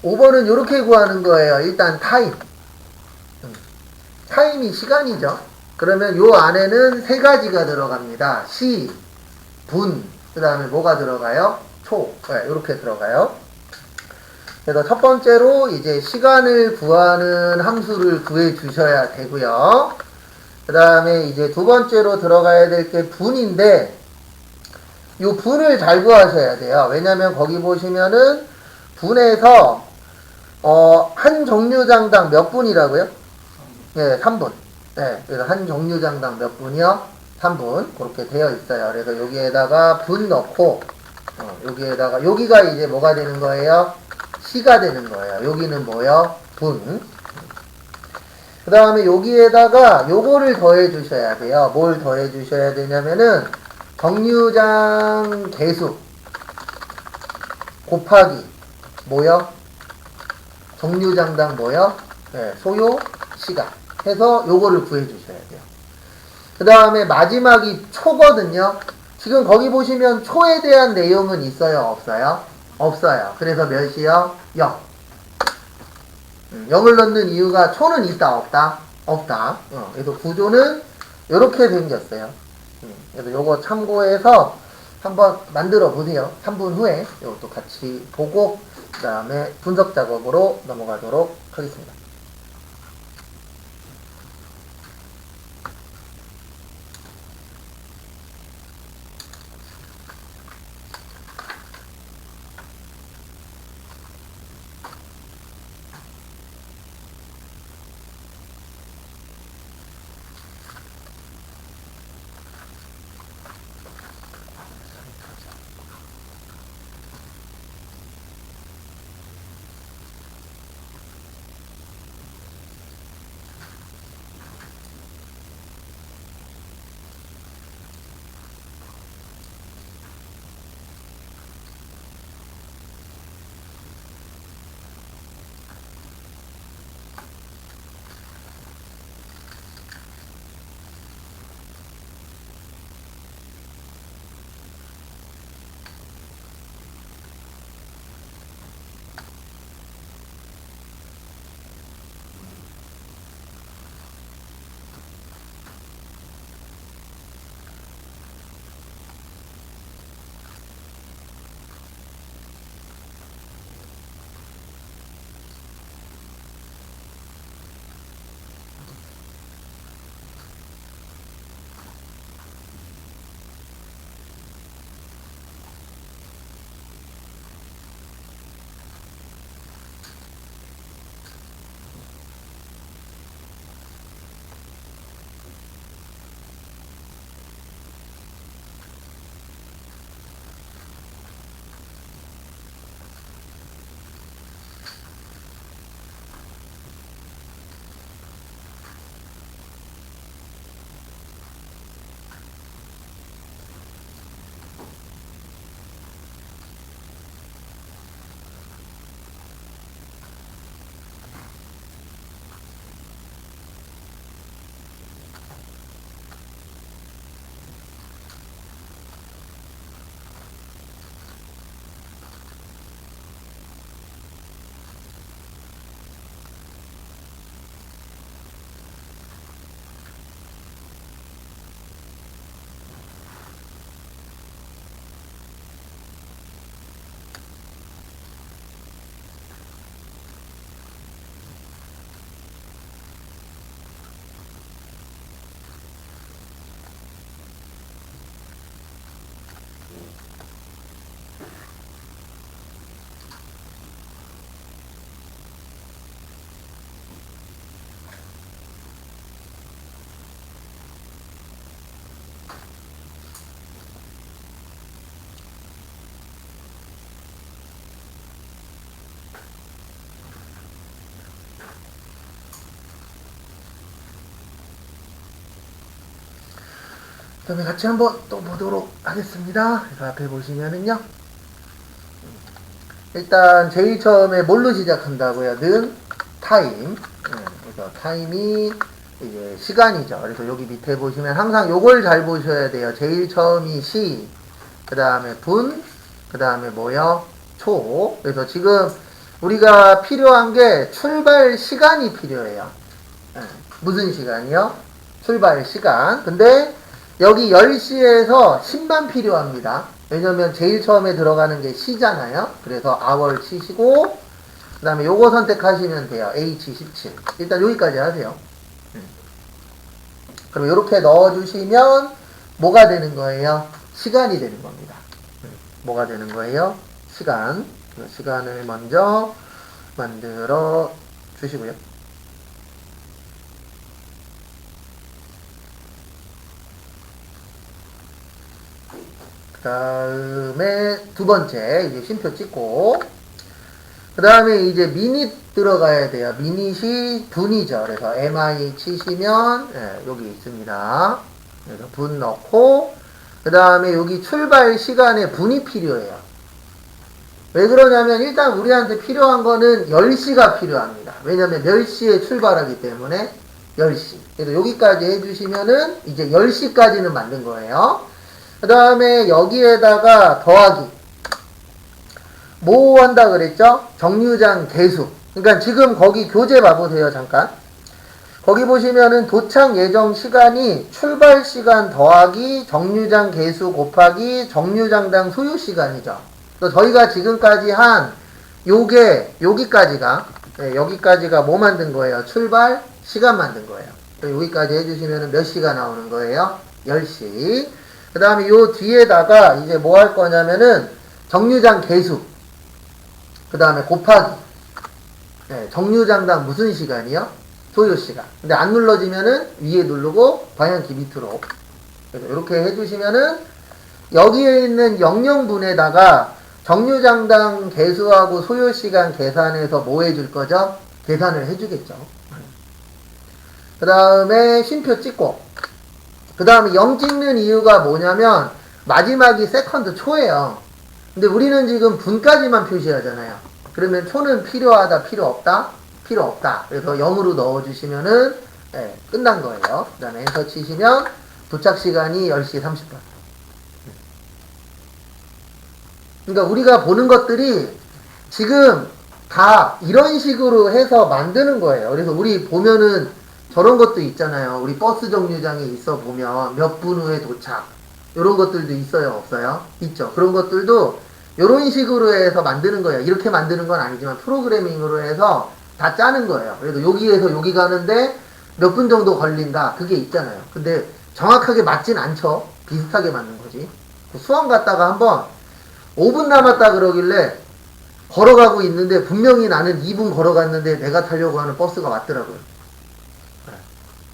5번은 이렇게 구하는 거예요. 일단 타임. 타임이 시간이죠. 그러면 요 안에는 세 가지가 들어갑니다. 시, 분, 그 다음에 뭐가 들어가요? 초. 네, 이렇게 들어가요. 그래서 첫 번째로 이제 시간을 구하는 함수를 구해 주셔야 되고요. 그 다음에 이제 두 번째로 들어가야 될 게 분인데, 요 분을 잘 구하셔야 돼요. 왜냐면 거기 보시면은 분에서 한 정류장당 몇 분이라고요? 예, 3분. 예, 그래서 한 정류장당 몇 분이요? 3분. 그렇게 되어 있어요. 그래서 여기에다가 분 넣고, 여기에다가, 여기가 이제 뭐가 되는 거예요? 시가 되는 거예요. 여기는 뭐요? 분. 그 다음에 여기에다가 요거를 더해 주셔야 돼요. 뭘 더해 주셔야 되냐면은, 정류장 개수 곱하기, 뭐요? 정류장당 뭐요? 네, 소요, 시간. 해서 요거를 구해 주셔야 돼요. 그 다음에 마지막이 초거든요. 지금 거기 보시면 초에 대한 내용은 있어요? 없어요? 없어요. 그래서 몇이요? 0. 0을 넣는 이유가 초는 있다? 없다? 없다. 그래서 구조는 이렇게 생겼어요. 그래서 요거 참고해서 한번 만들어 보세요. 3분 후에 이것도 같이 보고 그 다음에 분석 작업으로 넘어가도록 하겠습니다. 그 다음에 같이 한번 또 보도록 하겠습니다. 그래서 앞에 보시면은요. 일단 제일 처음에 뭘로 시작한다고요? 는 타임. 그래서 타임이 이제 시간이죠. 그래서 여기 밑에 보시면 항상 요걸 잘 보셔야 돼요. 제일 처음이 시, 그 다음에 분, 그 다음에 뭐요? 초. 그래서 지금 우리가 필요한 게 출발 시간이 필요해요. 무슨 시간이요? 출발 시간. 근데 여기 10시에서 10만 필요합니다. 왜냐면 제일 처음에 들어가는 게 시잖아요. 그래서 hour 치시고 그 다음에 요거 선택하시면 돼요. H17. 일단 여기까지 하세요. 그럼 이렇게 넣어주시면 뭐가 되는 거예요? 시간이 되는 겁니다. 뭐가 되는 거예요? 시간. 시간을 먼저 만들어 주시고요. 그 다음에 두 번째 이제 쉼표 찍고 그 다음에 이제 미닛 들어가야 돼요. 미닛이 분이죠. 그래서 mi 치시면 여기 있습니다. 그래서 분 넣고 그 다음에 여기 출발 시간에 분이 필요해요. 왜 그러냐면 일단 우리한테 필요한 거는 10시가 필요합니다. 왜냐면 몇 시에 출발하기 때문에 10시. 그래서 여기까지 해주시면은 이제 10시까지는 만든 거예요. 그 다음에 여기에다가 더하기. 뭐 한다 그랬죠? 정류장 개수. 그러니까 지금 거기 교재 봐보세요. 잠깐. 거기 보시면은 도착 예정 시간이 출발 시간 더하기 정류장 개수 곱하기 정류장당 소요 시간이죠. 그래서 저희가 지금까지 한 요게 여기까지가 뭐 만든 거예요? 출발 시간 만든 거예요. 여기까지 해주시면은 몇 시가 나오는 거예요? 10시. 그 다음에 요 뒤에다가 이제 뭐 할 거냐면은 정류장 개수. 그 다음에 곱하기. 정류장당 무슨 시간이요? 소요 시간. 근데 안 눌러지면은 위에 누르고 방향키 밑으로. 그래서 이렇게 해주시면은 여기에 있는 00분에다가 정류장당 개수하고 소요 시간 계산해서 뭐 해줄 거죠? 계산을 해주겠죠. 그 다음에 쉼표 찍고. 그 다음에 0 찍는 이유가 뭐냐면 마지막이 세컨드 초예요. 근데 우리는 지금 분까지만 표시하잖아요. 그러면 초는 필요하다, 필요 없다? 필요 없다. 그래서 0으로 넣어주시면은 끝난 거예요. 그 다음에 엔터 치시면 도착 시간이 10시 30분. 그러니까 우리가 보는 것들이 지금 다 이런 식으로 해서 만드는 거예요. 그래서 우리 보면은 저런 것도 있잖아요. 우리 버스 정류장에 있어 보면 몇 분 후에 도착. 이런 것들도 있어요? 없어요? 있죠. 그런 것들도 이런 식으로 해서 만드는 거예요. 이렇게 만드는 건 아니지만 프로그래밍으로 해서 다 짜는 거예요. 그래서 여기에서 여기 가는데 몇 분 정도 걸린다. 그게 있잖아요. 근데 정확하게 맞진 않죠. 비슷하게 맞는 거지. 수원 갔다가 한번 5분 남았다 그러길래 걸어가고 있는데 분명히 나는 2분 걸어갔는데 내가 타려고 하는 버스가 왔더라고요.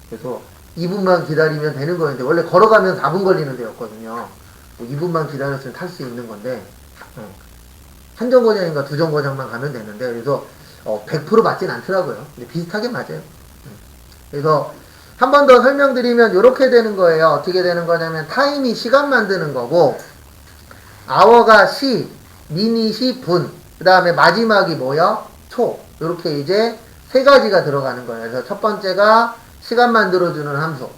그래서 2분만 기다리면 되는 거였는데 원래 걸어가면 4분 걸리는 데였거든요. 2분만 기다렸으면 탈 수 있는 건데 한 정거장인가 두 정거장만 가면 되는데 그래서 100% 맞진 않더라고요. 근데 비슷하게 맞아요. 그래서 한 번 더 설명드리면 이렇게 되는 거예요. 어떻게 되는 거냐면 타임이 시간 만드는 거고 hour가 시, 미닛이 분, 그 다음에 마지막이 뭐요? 초. 이렇게 이제 세 가지가 들어가는 거예요. 그래서 첫 번째가 시간 만들어주는 함수.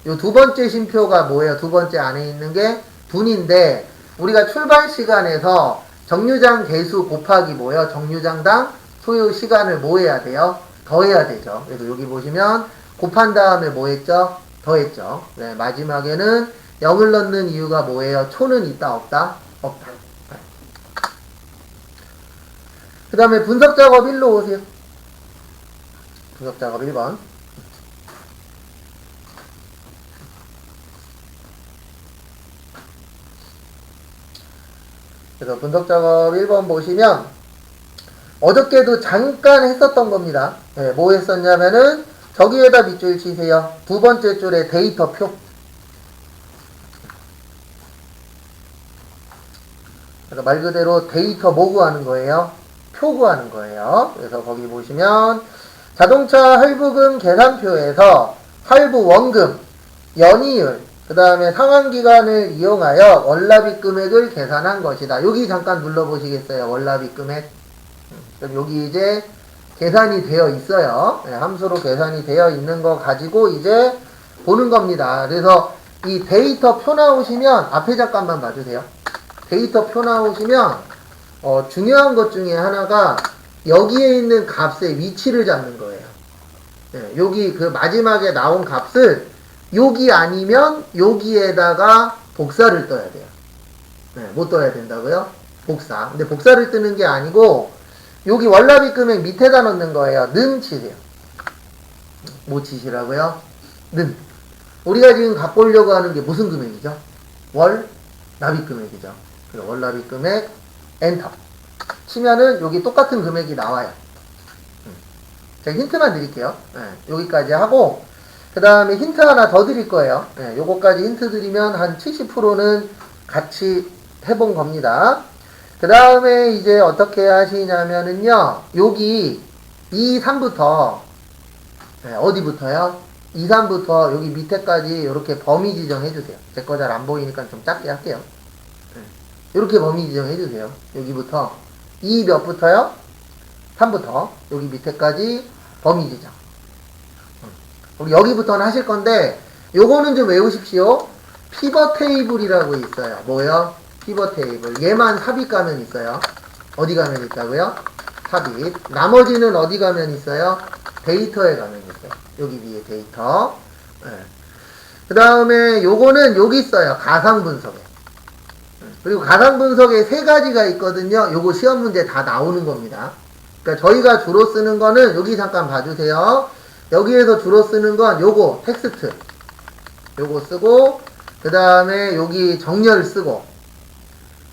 요 두 번째 쉼표가 뭐예요? 두 번째 안에 있는 게 분인데 우리가 출발 시간에서 정류장 개수 곱하기 뭐예요? 정류장당 소요 시간을 뭐 해야 돼요? 더해야 되죠. 그래서 여기 보시면 곱한 다음에 뭐 했죠? 더했죠. 네, 마지막에는 0을 넣는 이유가 뭐예요? 초는 있다 없다? 없다. 그 다음에 분석 작업 1로 오세요. 분석 작업 1번. 그래서 분석 작업 1번 보시면 어저께도 잠깐 했었던 겁니다. 네, 뭐 했었냐면은 저기에다 밑줄 치세요. 두 번째 줄에 데이터표. 그래서 말 그대로 데이터 뭐 구하는 거예요? 표 구하는 거예요. 그래서 거기 보시면 자동차 할부금 계산표에서 할부 원금, 연이율, 그 다음에 상환기간을 이용하여 월납입 금액을 계산한 것이다. 여기 잠깐 눌러보시겠어요? 월납입 금액. 그럼 여기 이제 계산이 되어 있어요. 네, 함수로 계산이 되어 있는 거 가지고 이제 보는 겁니다. 그래서 이 데이터 표 나오시면 앞에 잠깐만 봐주세요. 데이터 표 나오시면 중요한 것 중에 하나가 여기에 있는 값의 위치를 잡는 거예요. 예, 여기 그 마지막에 나온 값을 여기 아니면 여기에다가 복사를 떠야 돼요. 예, 못 떠야 된다고요? 복사. 근데 복사를 뜨는 게 아니고 여기 월납입 금액 밑에다 넣는 거예요. 는 치세요. 뭐 치시라고요? 는. 우리가 지금 갖고 오려고 하는 게 무슨 금액이죠? 월납입 금액이죠. 그래서 월납입 금액 엔터 치면은 여기 똑같은 금액이 나와요. 제가 힌트만 드릴게요. 예, 여기까지 하고 그 다음에 힌트 하나 더 드릴 거예요. 예, 요거까지 힌트 드리면 한 70%는 같이 해본 겁니다. 그 다음에 이제 어떻게 하시냐면은요, 여기 2, 3부터, 예, 어디부터요? 2, 3부터 여기 밑에까지 이렇게 범위 지정해주세요. 제 거 잘 안 보이니까 좀 작게 할게요. 예, 이렇게 범위 지정해주세요. 여기부터. 2 몇부터요? 3부터 여기 밑에까지 범위 지정. 우리 여기부터는 하실 건데 요거는 좀 외우십시오. 피벗 테이블이라고 있어요. 뭐요? 피벗 테이블. 얘만 삽입 가면 있어요. 어디 가면 있다고요? 삽입. 나머지는 어디 가면 있어요? 데이터에 가면 있어요. 여기 위에 데이터. 네. 그 다음에 요거는 여기 있어요. 가상 분석에. 그리고 가상 분석에 3가지가 있거든요. 요거 시험 문제 다 나오는 겁니다. 그러니까 저희가 주로 쓰는 거는 여기 잠깐 봐주세요. 여기에서 주로 쓰는 건 요거 텍스트 요거 쓰고 그 다음에 여기 정렬 쓰고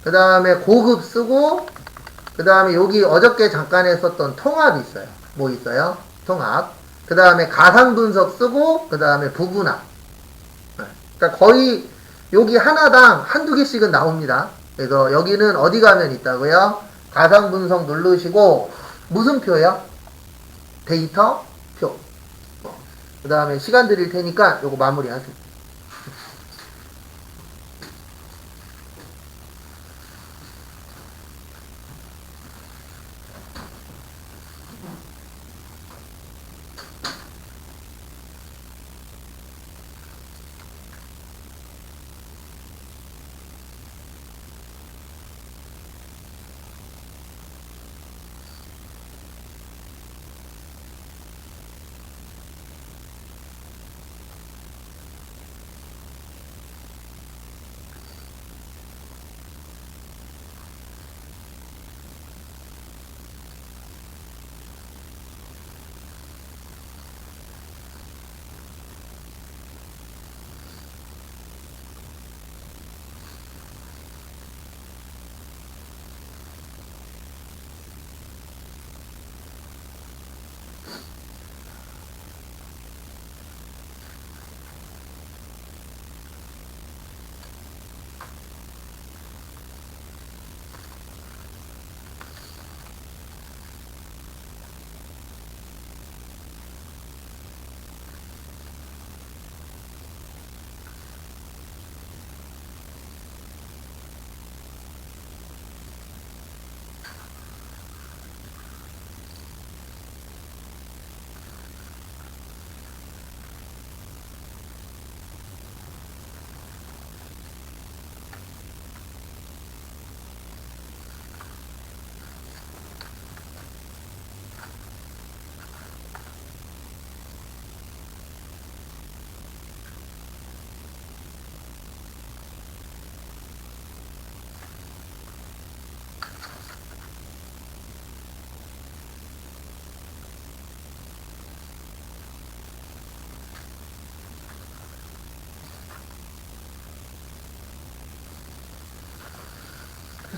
그 다음에 고급 쓰고 그 다음에 여기 어저께 잠깐 했었던 통합 있어요. 뭐 있어요? 통합. 그 다음에 가상 분석 쓰고 그 다음에 부분합. 그러니까 거의 여기 하나당 한두 개씩은 나옵니다. 그래서 여기는 어디 가면 있다고요? 가상 분석 누르시고 무슨 표요? 데이터 표. 그 다음에 시간 드릴 테니까 요거 마무리 하세요.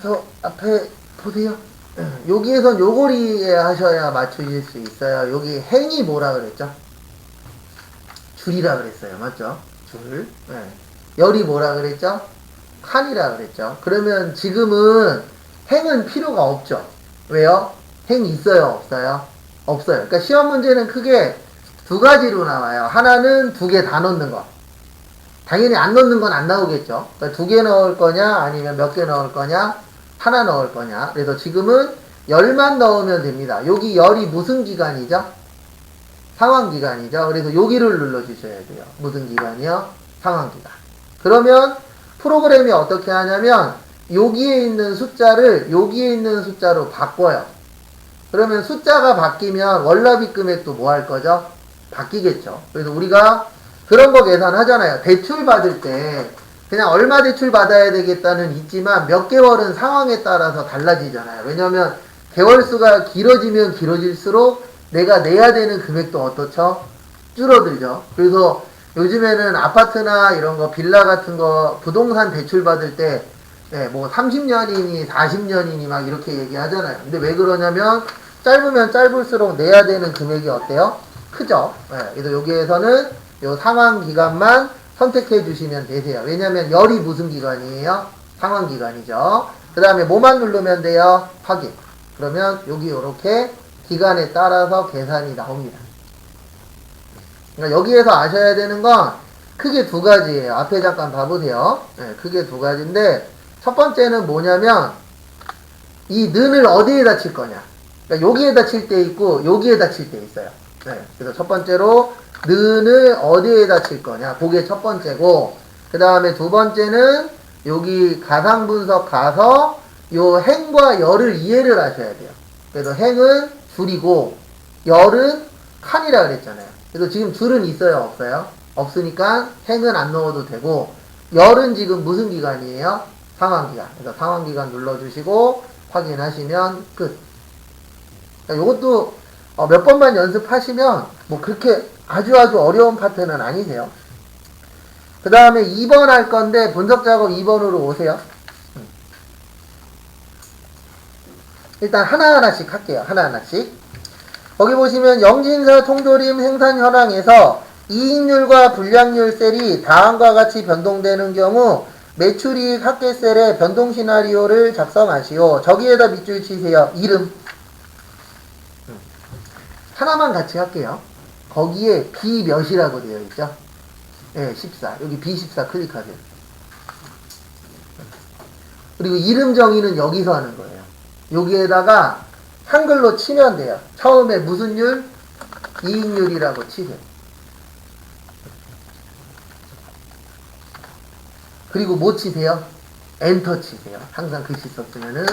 그래서 앞에 보세요. 여기에선 요걸 이해하셔야 맞추실 수 있어요. 여기 행이 뭐라 그랬죠? 줄이라 그랬어요. 맞죠? 줄. 네. 열이 뭐라 그랬죠? 칸이라 그랬죠. 그러면 지금은 행은 필요가 없죠. 왜요? 행 있어요? 없어요? 없어요. 그러니까 시험 문제는 크게 2가지로 나와요. 하나는 2개 다 넣는 거. 당연히 안 넣는 건 안 나오겠죠. 그러니까 2개 넣을 거냐, 아니면 몇 개 넣을 거냐, 하나 넣을 거냐. 그래서 지금은 열만 넣으면 됩니다. 여기 열이 무슨 기간이죠? 상환기간이죠. 그래서 여기를 눌러주셔야 돼요. 무슨 기간이요? 상환기간. 그러면 프로그램이 어떻게 하냐면 여기에 있는 숫자를 여기에 있는 숫자로 바꿔요. 그러면 숫자가 바뀌면 월납입 금액도 뭐 할 거죠? 바뀌겠죠. 그래서 우리가 그런 거 계산하잖아요. 대출 받을 때 그냥 얼마 대출 받아야 되겠다는 있지만 몇 개월은 상황에 따라서 달라지잖아요. 왜냐면 개월 수가 길어지면 길어질수록 내가 내야 되는 금액도 어떻죠? 줄어들죠. 그래서 요즘에는 아파트나 이런 거 빌라 같은 거 부동산 대출 받을 때 뭐 30년이니 40년이니 막 이렇게 얘기하잖아요. 근데 왜 그러냐면 짧으면 짧을수록 내야 되는 금액이 어때요? 크죠. 그래서 여기에서는 요 상환 기간만 선택해 주시면 되세요. 왜냐면 열이 무슨 기간이에요? 상환 기간이죠. 그 다음에 뭐만 누르면 돼요? 확인. 그러면 여기 이렇게 기간에 따라서 계산이 나옵니다. 그러니까 여기에서 아셔야 되는 건 크게 두 가지예요. 앞에 잠깐 봐보세요. 크게 두 가지인데 첫 번째는 뭐냐면 이 는을 어디에다 칠 거냐. 그러니까 여기에다 칠 때 있고 여기에다 칠 때 있어요. 그래서 첫 번째로 는을 어디에다 칠 거냐. 그게 첫 번째고 그 다음에 두 번째는 여기 가상분석 가서 요 행과 열을 이해를 하셔야 돼요. 그래서 행은 줄이고 열은 칸이라 그랬잖아요. 그래서 지금 줄은 있어요? 없어요? 없으니까 행은 안 넣어도 되고 열은 지금 무슨 기간이에요? 상환기간. 그래서 상환기간 눌러주시고 확인하시면 끝. 이것도 몇 번만 연습하시면 뭐 그렇게 아주 어려운 파트는 아니세요. 그 다음에 2번 할 건데 분석 작업 2번으로 오세요. 일단 하나하나씩 할게요. 하나하나씩. 거기 보시면 영진사 통조림 생산 현황에서 이익률과 불량률 셀이 다음과 같이 변동되는 경우 매출이익 합계셀의 변동 시나리오를 작성하시오. 저기에다 밑줄 치세요. 이름. 하나만 같이 할게요. 거기에 B 몇이라고 되어 있죠? 14. 여기 B14 클릭하세요. 그리고 이름 정의는 여기서 하는 거예요. 여기에다가 한글로 치면 돼요. 처음에 무슨 율? 이익률이라고 치세요. 그리고 뭐 치세요? 엔터 치세요. 항상 글씨 썼으면은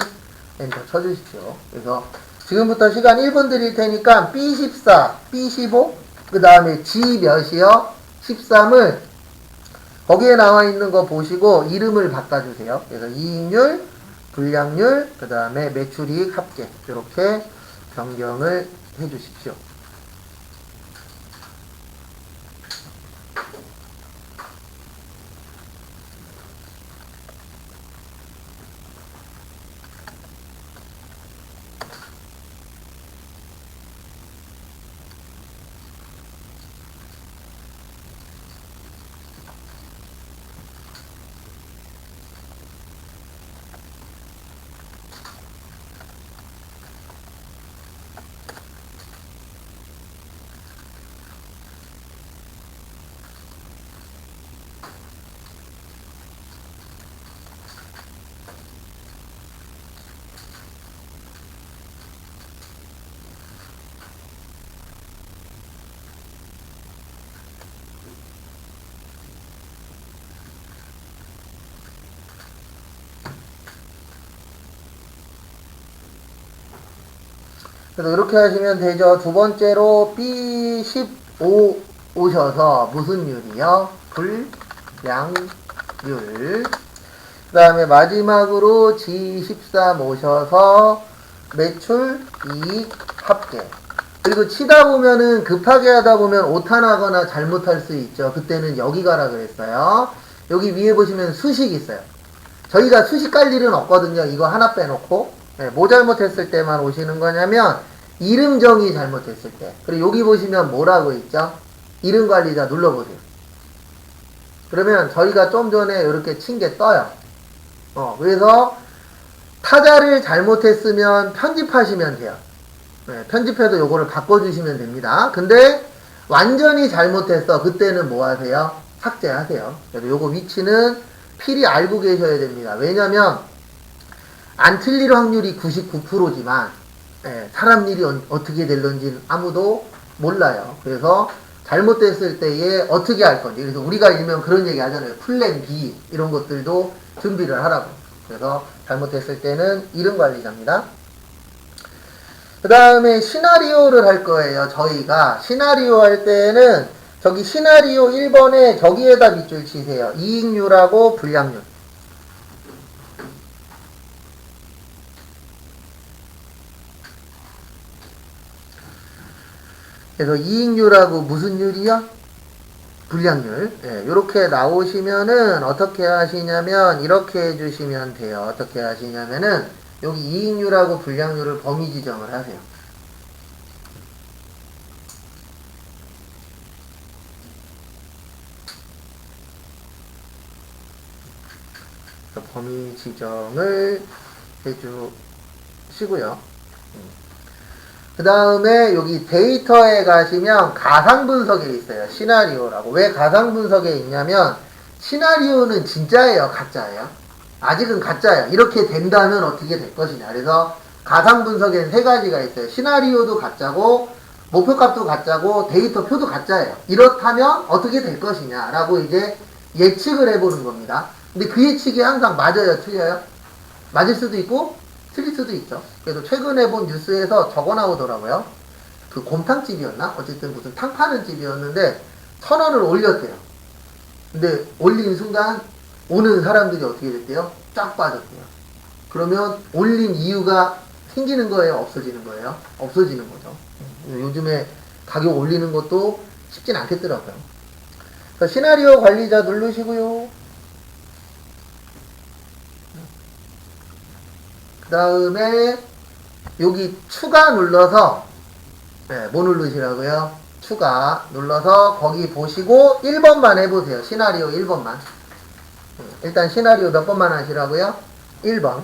엔터 쳐주십시오. 그래서 지금부터 시간 1분 드릴 테니까 B14, B15, 그 다음에 G 몇이요? 13을 거기에 나와 있는 거 보시고 이름을 바꿔주세요. 그래서 이익률, 불량률, 그 다음에 매출이익 합계 이렇게 변경을 해주십시오. 그래서 이렇게 하시면 되죠. 두 번째로 B15 오셔서 무슨 율이요? 불량률. 그 다음에 마지막으로 G13 오셔서 매출, 이익, 합계. 그리고 치다 보면은 급하게 하다 보면 오타나거나 잘못할 수 있죠. 그때는 여기 가라 그랬어요. 여기 위에 보시면 수식 있어요. 저희가 수식 깔 일은 없거든요. 이거 하나 빼놓고. 뭐 잘못했을 때만 오시는 거냐면 이름 정의 잘못했을 때. 그리고 여기 보시면 뭐라고 있죠? 이름 관리자 눌러보세요. 그러면 저희가 좀 전에 이렇게 친 게 떠요. 그래서 타자를 잘못했으면 편집하시면 돼요. 편집해도 요거를 바꿔주시면 됩니다. 근데 완전히 잘못했어. 그때는 뭐 하세요? 삭제하세요. 그래서 요거 위치는 필히 알고 계셔야 됩니다. 왜냐면 안 틀릴 확률이 99%지만 사람 일이 어떻게 될런지 아무도 몰라요. 그래서 잘못됐을 때에 어떻게 할 건지. 그래서 우리가 일면 그런 얘기 하잖아요. 플랜 B 이런 것들도 준비를 하라고. 그래서 잘못됐을 때는 이름 관리자입니다. 그 다음에 시나리오를 할 거예요. 저희가 시나리오 할 때는 저기 시나리오 1번에 저기에다 밑줄 치세요. 이익률하고 불량률. 그래서 이익률하고 무슨 율이요? 불량률. 예, 이렇게 나오시면은 어떻게 하시냐면 이렇게 해주시면 돼요. 어떻게 하시냐면은 여기 이익률하고 불량률을 범위 지정을 하세요. 범위 지정을 해주시고요. 그 다음에 여기 데이터에 가시면 가상 분석에 있어요. 시나리오라고. 왜 가상 분석에 있냐면 시나리오는 진짜예요, 가짜예요? 아직은 가짜예요. 이렇게 된다면 어떻게 될 것이냐. 그래서 가상 분석에는 세 가지가 있어요. 시나리오도 가짜고 목표값도 가짜고 데이터표도 가짜예요. 이렇다면 어떻게 될 것이냐라고 이제 예측을 해보는 겁니다. 근데 그 예측이 항상 맞아요, 틀려요? 맞을 수도 있고 틀릴 수도 있죠. 그래서 최근에 본 뉴스에서 적어 나오더라고요. 그 곰탕집이었나? 어쨌든 무슨 탕 파는 집이었는데 1,000원을 올렸대요. 근데 올린 순간 오는 사람들이 어떻게 됐대요? 쫙 빠졌대요. 그러면 올린 이유가 생기는 거예요? 없어지는 거예요? 없어지는 거죠. 요즘에 가격 올리는 것도 쉽진 않겠더라고요. 그래서 시나리오 관리자 누르시고요. 그 다음에 여기 추가 눌러서 뭐 누르시라고요? 추가 눌러서 거기 보시고 1번만 해보세요. 시나리오 1번만. 일단 시나리오 몇 번만 하시라고요? 1번.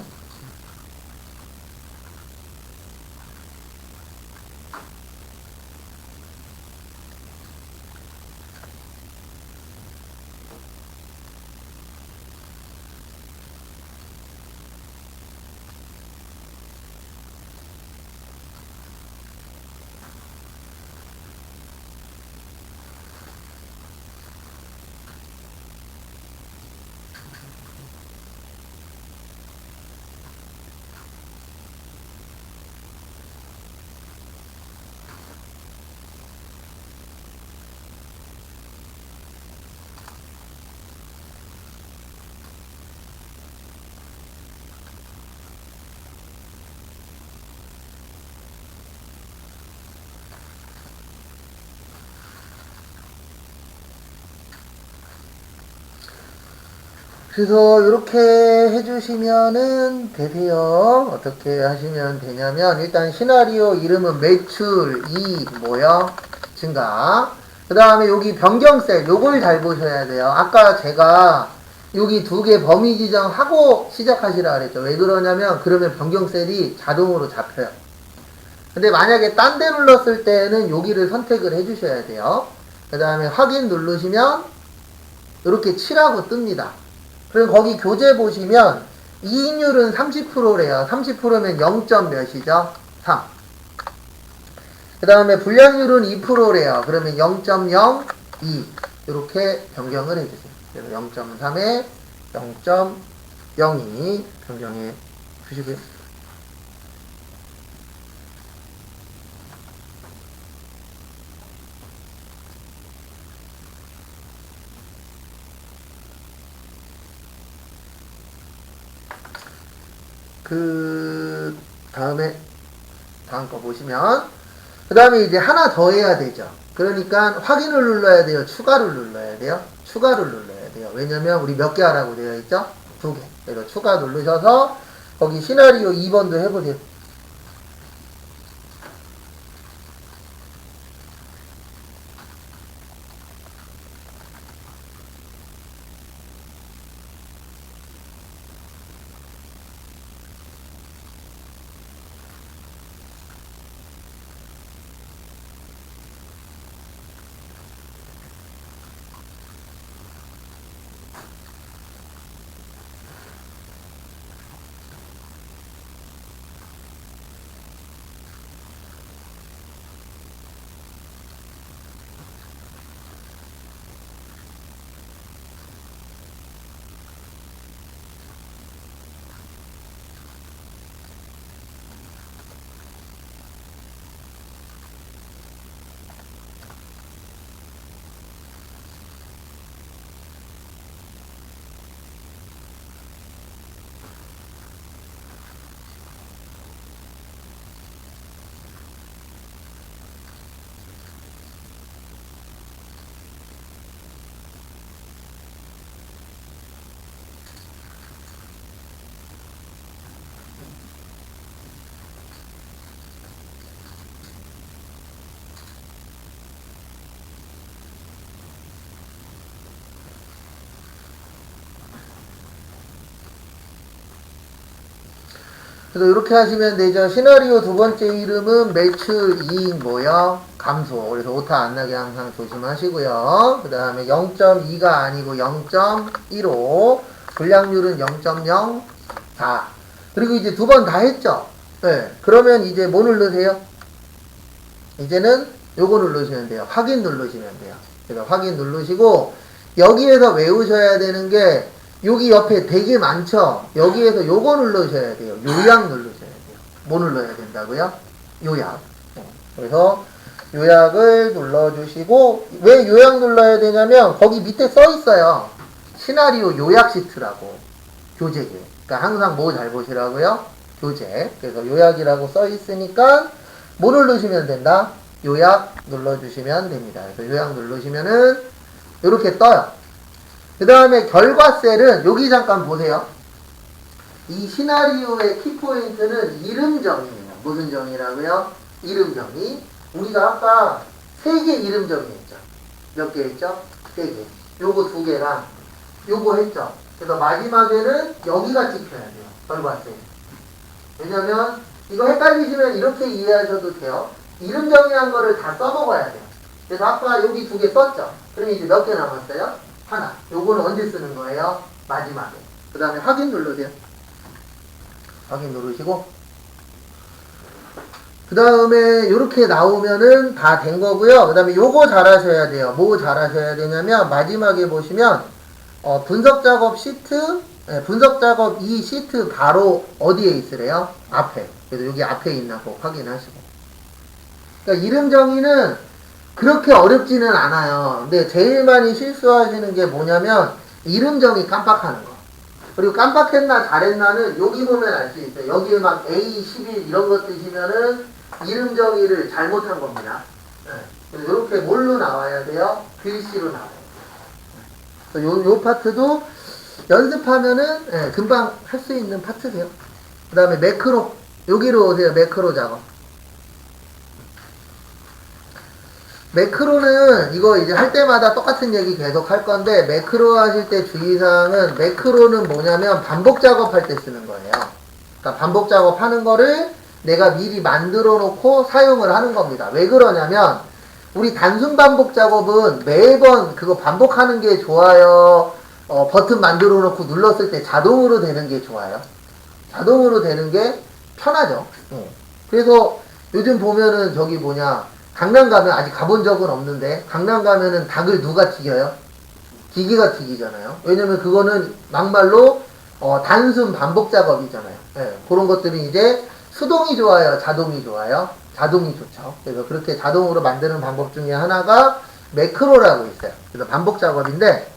그래서 이렇게 해주시면은 되세요. 어떻게 하시면 되냐면 일단 시나리오 이름은 매출, 이익, 뭐요? 증가. 그 다음에 여기 변경셀 요걸 잘 보셔야 돼요. 아까 제가 여기 두 개 범위 지정하고 시작하시라 그랬죠. 왜 그러냐면 그러면 변경셀이 자동으로 잡혀요. 근데 만약에 딴 데 눌렀을 때는 여기를 선택을 해주셔야 돼요. 그 다음에 확인 누르시면 이렇게 치라고 뜹니다. 그럼 거기 교재 보시면 이익률은 30%래요. 30%면 0. 몇이죠? 3. 그 다음에 불량률은 2%래요. 그러면 0.02 이렇게 변경을 해주세요. 그래서 0.3에 0.02 변경해 주시고요. 그 다음 거 보시면 그 다음에 이제 하나 더 해야 되죠. 그러니까 확인을 눌러야 돼요. 추가를 눌러야 돼요. 추가를 눌러야 돼요. 왜냐면 우리 몇 개 하라고 되어 있죠? 2개. 그래서 추가 누르셔서 거기 시나리오 2번도 해보세요. 그래서 이렇게 하시면 되죠. 시나리오 두 번째 이름은 매출 이익 뭐요? 감소. 그래서 오타 안 나게 항상 조심하시고요. 그 다음에 0.2가 아니고 0.15. 불량률은 0.04. 그리고 이제 두 번 다 했죠. 네. 그러면 이제 뭐 누르세요? 이제는 요거 누르시면 돼요. 확인 누르시면 돼요. 그래서 확인 누르시고 여기에서 외우셔야 되는 게 여기 옆에 되게 많죠? 여기에서 요거 누르셔야 돼요. 요약 누르셔야 돼요. 뭐 눌러야 된다고요? 요약. 그래서 요약을 눌러주시고 왜 요약 눌러야 되냐면 거기 밑에 써 있어요. 시나리오 요약 시트라고. 교재에. 그러니까 항상 뭐 잘 보시라고요? 교재. 그래서 요약이라고 써 있으니까 뭐 누르시면 된다? 요약 눌러주시면 됩니다. 그래서 요약 누르시면은 이렇게 떠요. 그 다음에 결과셀은 여기 잠깐 보세요. 이 시나리오의 키포인트는 이름 정의예요. 무슨 정의라고요? 이름 정의. 우리가 아까 3개 이름 정의했죠. 몇 개 했죠? 3개. 요거 2개랑 요거 했죠. 그래서 마지막에는 여기가 찍혀야 돼요. 결과셀. 왜냐면 이거 헷갈리시면 이렇게 이해하셔도 돼요. 이름 정의한 거를 다 써먹어야 돼요. 그래서 아까 여기 2개 썼죠. 그럼 이제 몇 개 남았어요? 하나. 요거는 언제 쓰는 거예요? 마지막에. 그 다음에 확인 누르세요. 확인 누르시고 그 다음에 요렇게 나오면은 다 된 거고요. 그 다음에 요거 잘 하셔야 돼요. 뭐 잘 하셔야 되냐면 마지막에 보시면 분석 작업 시트, 분석 작업 이 시트 바로 어디에 있으래요? 앞에. 그래서 여기 앞에 있나 꼭 확인하시고. 그러니까 이름 정의는 그렇게 어렵지는 않아요. 근데 제일 많이 실수하시는 게 뭐냐면 이름 정의 깜빡하는 거. 그리고 깜빡했나 잘했나는 여기 보면 알 수 있어요. 여기에 막 A11 이런 거 뜨시면은 이름 정의를 잘못한 겁니다. 그래서 이렇게 뭘로 나와야 돼요? 글씨로 나와요. 그래서 요 파트도 연습하면은 금방 할 수 있는 파트세요. 그 다음에 매크로. 여기로 오세요. 매크로 작업. 매크로는 이거 이제 할 때마다 똑같은 얘기 계속 할 건데 매크로 하실 때 주의사항은 매크로는 뭐냐면 반복 작업할 때 쓰는 거예요. 그러니까 반복 작업하는 거를 내가 미리 만들어 놓고 사용을 하는 겁니다. 왜 그러냐면 우리 단순 반복 작업은 매번 그거 반복하는 게 좋아요. 버튼 만들어 놓고 눌렀을 때 자동으로 되는 게 좋아요. 자동으로 되는 게 편하죠. 그래서 요즘 보면은 저기 뭐냐 강남 가면 아직 가본 적은 없는데 강남 가면은 닭을 누가 튀겨요? 기계가 튀기잖아요. 왜냐면 그거는 막말로 단순 반복 작업이잖아요. 그런 것들은 이제 수동이 좋아요? 자동이 좋아요? 자동이 좋죠. 그래서 그렇게 자동으로 만드는 방법 중에 하나가 매크로라고 있어요. 그래서 반복 작업인데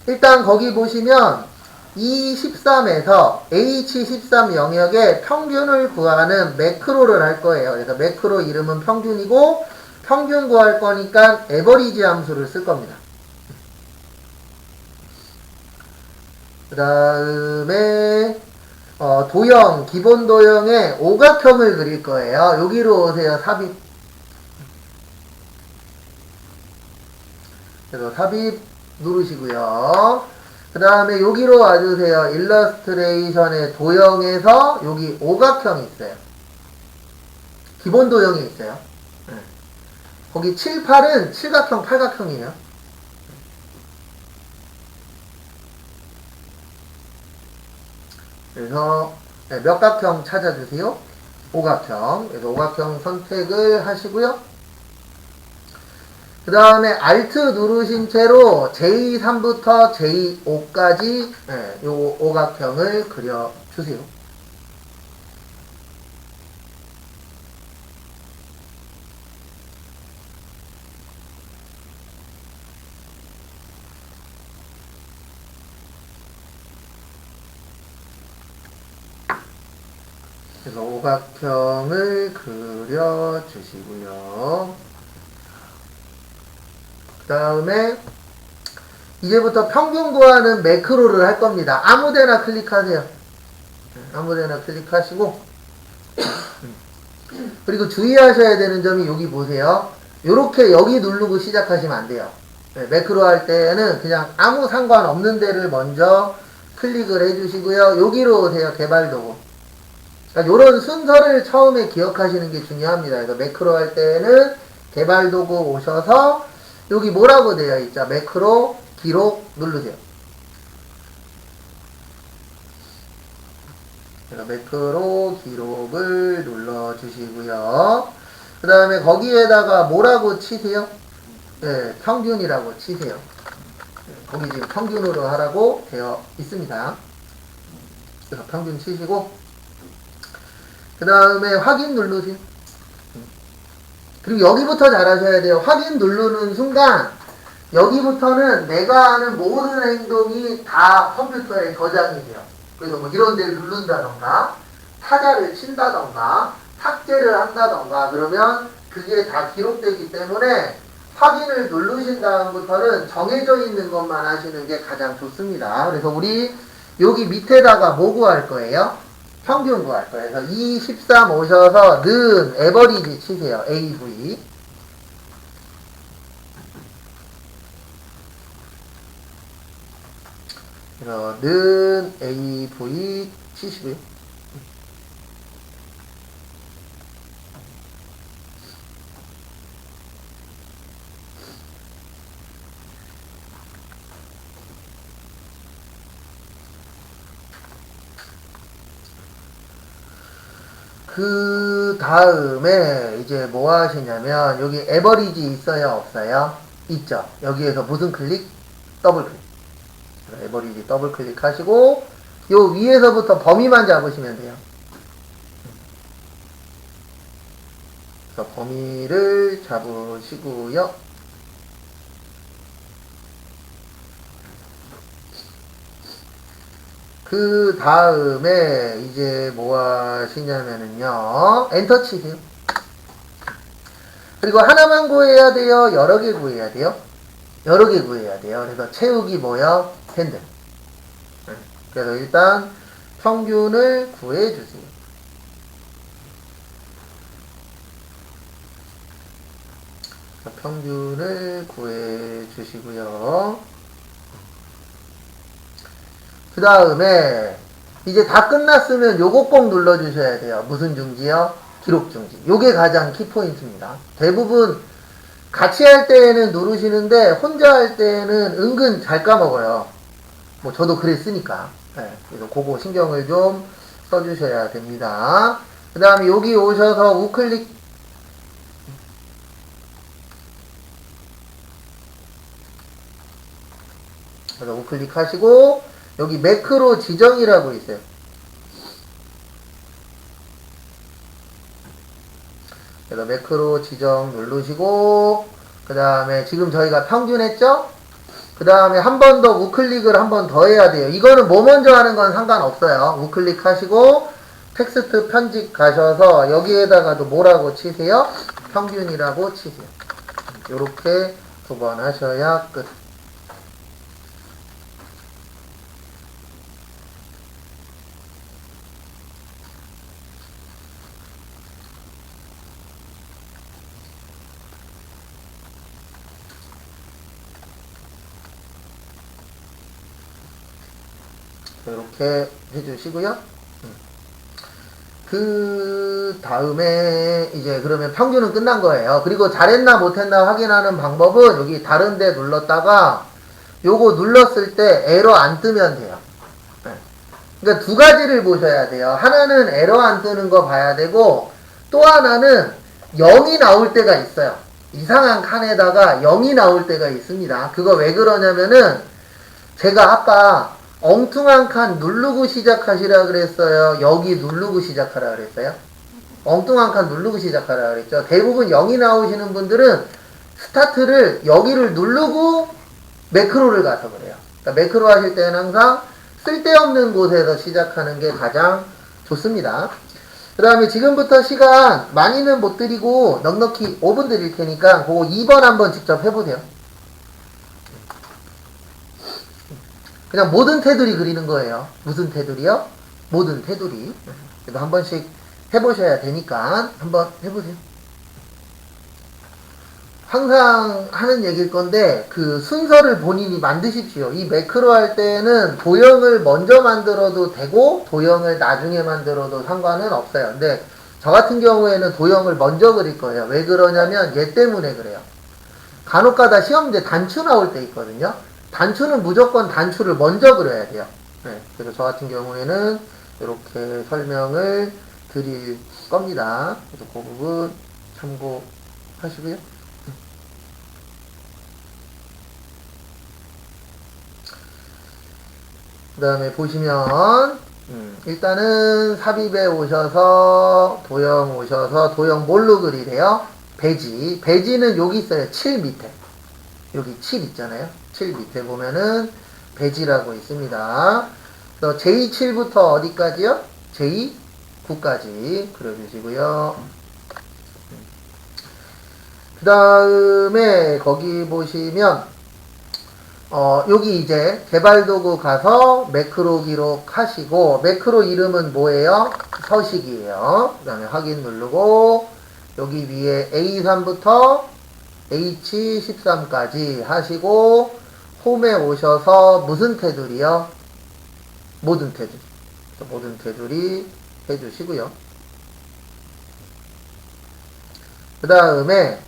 일단 거기 보시면 E13에서 H13 영역의 평균을 구하는 매크로를 할 거예요. 그래서 매크로 이름은 평균이고 평균 구할 거니까 에버리지 함수를 쓸 겁니다. 그 다음에 도형, 기본 도형에 오각형을 그릴 거예요. 여기로 오세요. 삽입. 그래서 삽입 누르시고요. 그 다음에 여기로 와주세요. 일러스트레이션의 도형에서 여기 오각형이 있어요. 기본 도형이 있어요. 거기 7, 8은 칠각형, 팔각형이에요. 그래서 몇 각형 찾아주세요. 오각형. 그래서 오각형 선택을 하시고요. 그 다음에 Alt 누르신 채로 J3부터 J5까지 요 오각형을 그려주세요. 그래서 오각형을 그려주시고요. 그 다음에 이제부터 평균 구하는 매크로를 할 겁니다. 아무데나 클릭하세요. 아무데나 클릭하시고 그리고 주의하셔야 되는 점이 여기 보세요. 요렇게 여기 누르고 시작하시면 안 돼요. 매크로 할 때는 그냥 아무 상관없는 데를 먼저 클릭을 해주시고요. 여기로 오세요. 개발 도구. 그러니까 이런 순서를 처음에 기억하시는 게 중요합니다. 그래서 매크로 할 때는 개발 도구 오셔서 여기 뭐라고 되어 있죠? 매크로 기록 누르세요. 그래서 매크로 기록을 눌러주시고요. 그 다음에 거기에다가 뭐라고 치세요? 네, 평균이라고 치세요. 거기 지금 평균으로 하라고 되어 있습니다. 그래서 평균 치시고 그 다음에 확인 누르세요. 그리고 여기부터 잘 하셔야 돼요. 확인 누르는 순간 여기부터는 내가 하는 모든 행동이 다 컴퓨터에 저장이 돼요. 그래서 뭐 이런 데를 누른다던가 타자를 친다던가 삭제를 한다던가 그러면 그게 다 기록되기 때문에 확인을 누르신 다음부터는 정해져 있는 것만 하시는 게 가장 좋습니다. 그래서 우리 여기 밑에다가 뭐 구할 거예요? 평균 구할 거예요. 그래서 2, 13 오셔서 는 에버리지 치세요. AV. 그래서 는 AV 치시고요. 그 다음에 이제 뭐 하시냐면 여기 에버리지 있어요 없어요? 있죠. 여기에서 무슨 클릭? 더블 클릭. 에버리지 더블 클릭하시고 요 위에서부터 범위만 잡으시면 돼요. 그래서 범위를 잡으시고요. 그 다음에 이제 뭐 하시냐면은요 엔터 치세요. 그리고 하나만 구해야 돼요? 여러 개 구해야 돼요? 여러 개 구해야 돼요. 그래서 채우기 뭐요? 핸들. 그래서 일단 평균을 구해주세요. 평균을 구해주시고요. 그 다음에 이제 다 끝났으면 요거 꼭 눌러주셔야 돼요. 무슨 중지요? 기록 중지. 요게 가장 키포인트입니다. 대부분 같이 할 때에는 누르시는데 혼자 할 때에는 은근 잘 까먹어요. 뭐 저도 그랬으니까. 네, 그래서 그거 신경을 좀 써주셔야 됩니다. 그 다음에 여기 오셔서 우클릭 그래서 우클릭 하시고 여기 매크로 지정이라고 있어요. 그래서 매크로 지정 누르시고 그 다음에 지금 저희가 평균 했죠? 그 다음에 한 번 더 우클릭을 한 번 더 해야 돼요. 이거는 뭐 먼저 하는 건 상관없어요. 우클릭 하시고 텍스트 편집 가셔서 여기에다가도 뭐라고 치세요? 평균이라고 치세요. 요렇게 두 번 하셔야 끝. 이렇게 해주시고요. 그 다음에 이제 그러면 평균은 끝난 거예요. 그리고 잘했나 못했나 확인하는 방법은 여기 다른데 눌렀다가 요거 눌렀을 때 에러 안 뜨면 돼요. 그러니까 두 가지를 보셔야 돼요. 하나는 에러 안 뜨는 거 봐야 되고 또 하나는 0이 나올 때가 있어요. 이상한 칸에다가 0이 나올 때가 있습니다. 그거 왜 그러냐면은 제가 아까 엉뚱한 칸 누르고 시작하시라 그랬어요? 여기 누르고 시작하라 그랬어요? 엉뚱한 칸 누르고 시작하라 그랬죠? 대부분 0이 나오시는 분들은 스타트를 여기를 누르고 매크로를 가서 그래요. 그러니까 매크로 하실 때는 항상 쓸데없는 곳에서 시작하는 게 가장 좋습니다. 그 다음에 지금부터 시간 많이는 못 드리고 넉넉히 5분 드릴 테니까 그거 2번 한번 직접 해보세요. 그냥 모든 테두리 그리는 거예요. 무슨 테두리요? 모든 테두리. 그래도 한 번씩 해보셔야 되니까 한번 해보세요. 항상 하는 얘기일 건데 그 순서를 본인이 만드십시오. 이 매크로 할 때는 도형을 먼저 만들어도 되고 도형을 나중에 만들어도 상관은 없어요. 근데 저 같은 경우에는 도형을 먼저 그릴 거예요. 왜 그러냐면 얘 때문에 그래요. 간혹가다 시험 문제 단추 나올 때 있거든요. 단추는 무조건 단추를 먼저 그려야 돼요. 네, 그래서 저 같은 경우에는 이렇게 설명을 드릴 겁니다. 그래서 그 부분 참고하시고요. 그 다음에 보시면 일단은 삽입에 오셔서 도형 오셔서 도형 뭘로 그리래요? 배지. 배지는 여기 있어요. 7 밑에. 여기 7 있잖아요. 7 밑에 보면은 배지라고 있습니다. 그래서 J7부터 어디까지요? J9까지 그려주시고요. 그 다음에 거기 보시면 여기 이제 개발도구 가서 매크로 기록하시고 매크로 이름은 뭐예요? 서식이에요. 그 다음에 확인 누르고 여기 위에 A3부터 H13까지 하시고 홈에 오셔서 무슨 테두리요? 모든 테두리. 모든 테두리 해주시고요. 그 다음에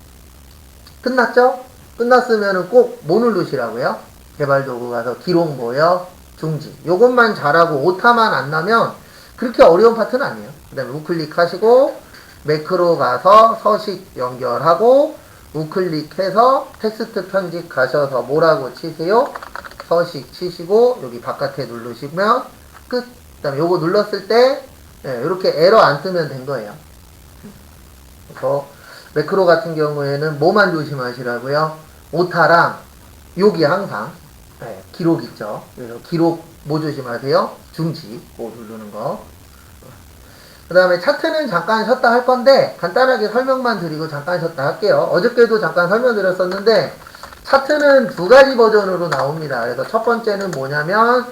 끝났죠? 끝났으면 꼭 뭐 누르시라고요? 개발도구 가서 기록 뭐요? 중지. 요것만 잘하고 오타만 안 나면 그렇게 어려운 파트는 아니에요. 그 다음에 우클릭 하시고 매크로 가서 서식 연결하고 우클릭해서 텍스트 편집 가셔서 뭐라고 치세요? 서식 치시고 여기 바깥에 누르시면 끝. 그 다음에 요거 눌렀을 때 이렇게 에러 안 뜨면 된 거예요. 그래서 매크로 같은 경우에는 뭐만 조심하시라고요? 오타랑 여기 항상 기록 있죠. 그래서 기록 뭐 조심하세요? 중지 뭐 누르는 거. 그 다음에 차트는 잠깐 쉬었다 할 건데 간단하게 설명만 드리고 잠깐 쉬었다 할게요. 어저께도 잠깐 설명드렸었는데 차트는 두 가지 버전으로 나옵니다. 그래서 첫 번째는 뭐냐면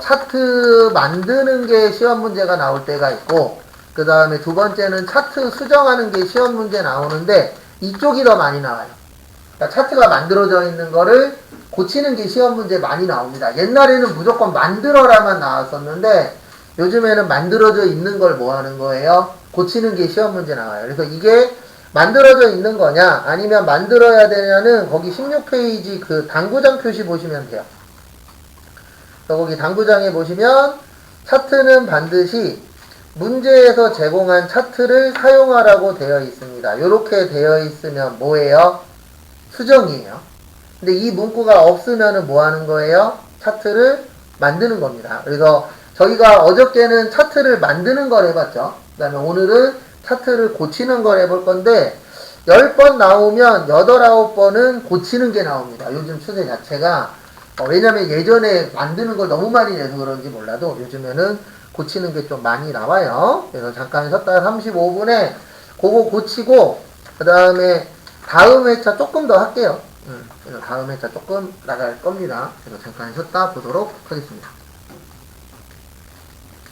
차트 만드는 게 시험 문제가 나올 때가 있고 그 다음에 두 번째는 차트 수정하는 게 시험 문제 나오는데 이쪽이 더 많이 나와요. 그러니까 차트가 만들어져 있는 거를 고치는 게 시험 문제 많이 나옵니다. 옛날에는 무조건 만들어라만 나왔었는데 요즘에는 만들어져 있는 걸 뭐 하는 거예요? 고치는 게 시험 문제 나와요. 그래서 이게 만들어져 있는 거냐 아니면 만들어야 되냐는 거기 16페이지 그 당구장 표시 보시면 돼요. 그래서 거기 당구장에 보시면 차트는 반드시 문제에서 제공한 차트를 사용하라고 되어 있습니다. 이렇게 되어 있으면 뭐예요? 수정이에요. 근데 이 문구가 없으면 뭐 하는 거예요? 차트를 만드는 겁니다. 그래서 저희가 어저께는 차트를 만드는 걸 해봤죠. 그 다음에 오늘은 차트를 고치는 걸 해볼 건데 10번 나오면 8, 9번은 고치는 게 나옵니다. 요즘 추세 자체가 왜냐면 예전에 만드는 걸 너무 많이 내서 그런지 몰라도 요즘에는 고치는 게 좀 많이 나와요. 그래서 잠깐 쉬었다가 35분에 그거 고치고 그 다음에 다음 회차 조금 더 할게요. 그래서 다음 회차 조금 나갈 겁니다. 그래서 잠깐 쉬었다 보도록 하겠습니다.